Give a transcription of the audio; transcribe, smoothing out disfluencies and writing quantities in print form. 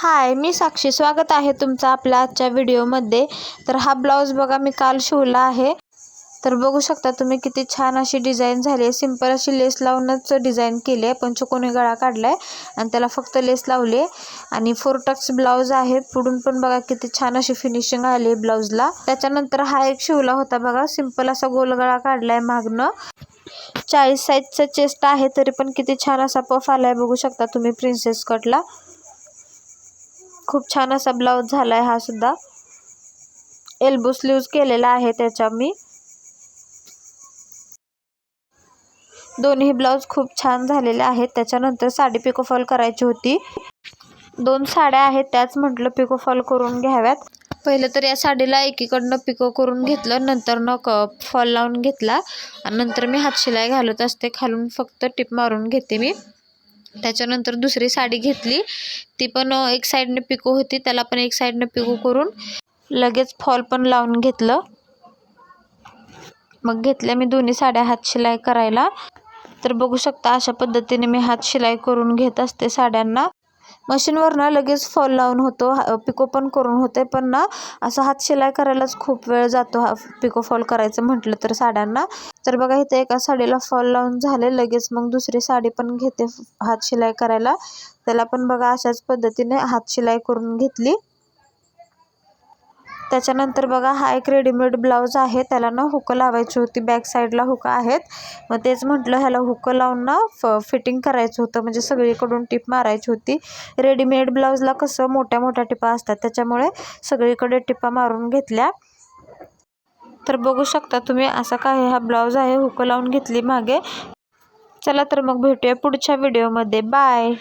हाय, मी साक्षी. स्वागत आहे तुमचं आपल्या आजच्या व्हिडिओमध्ये. तर हा ब्लाऊज बघा मी काल शिवला आहे. तर बघू शकता तुम्ही किती छान अशी डिझाईन झाली आहे. सिंपल अशी लेस लावूनच डिझाईन केली आहे, पंचकोनी गळा काढला आहे आणि त्याला फक्त लेस लावली आहे. आणि 4 टक्स ब्लाऊज आहे. पुढून पण बघा किती छान अशी फिनिशिंग आली आहे ब्लाऊजला. त्याच्यानंतर हा एक शिवला होता बघा, सिंपल असा गोल गळा काढला आहे मागनं. 40 साईजचं चेस्ट आहे, तरी पण किती छान असा पफ आला आहे बघू शकता तुम्ही प्रिन्सेस कटला. खूप छान असा ब्लाऊज झाला आहे हा सुद्धा. एल्बो स्लीव्ज केलेला आहे त्याच्या मी. दोन्ही ब्लाऊज खूप छान झालेले आहेत. त्याच्यानंतर साडी पिको फॉल करायची होती. 2 साड्या आहेत, त्याच म्हटलं पिको फॉल करून घ्याव्यात. पहिलं तर या साडीला एकीकडनं पिको करून घेतलं, नंतर फॉल लावून घेतला आणि नंतर मी हातशिलाई घालत असते. खालून फक्त टिप मारून घेते मी. त्याच्यानंतर दुसरी साडी घेतली, ती पण एक साईडने पिको होती, त्याला पण एक साईडने पिको करून लगेच फॉल पण लावून घेतलं. मग घेतल्या मी दोन्ही साड्या हातशिलाई करायला. तर बघू शकता अशा पद्धतीने मी हातशिलाई करून घेत असते साड्यांना. मशीनवरनं लगेच फॉल लावून होतो, पिको पण करून होते, पण ना असं हातशिलाई करायलाच खूप वेळ जातो पिको फॉल करायचं म्हटलं तर साड्यांना. तर बघा इथे एका साडीला फॉल लावून झाले, लगेच मग दुसरी साडी पण घेते हातशिलाई करायला. त्याला पण बघा अशाच पद्धतीने हातशिलाई करून घेतली. त्याच्यानंतर बघा हा एक रेडीमेड ब्लाऊज आहे, त्याला ना हुकं लावायची होती. बॅक साईडला हुकं आहेत, मग तेच म्हटलं ह्याला हुकं लावून ना फिटिंग करायचं होतं, म्हणजे सगळीकडून टिप मारायची होती. रेडीमेड ब्लाऊजला कसं मोठ्या मोठ्या टिपा असतात, त्याच्यामुळे सगळीकडे टिपा मारून घेतल्या. तर बघू शकता तुम्ही असा काय हा ब्लाऊज आहे, हुकं लावून घेतली मागे. चला तर मग भेटूया पुढच्या व्हिडिओमध्ये. बाय.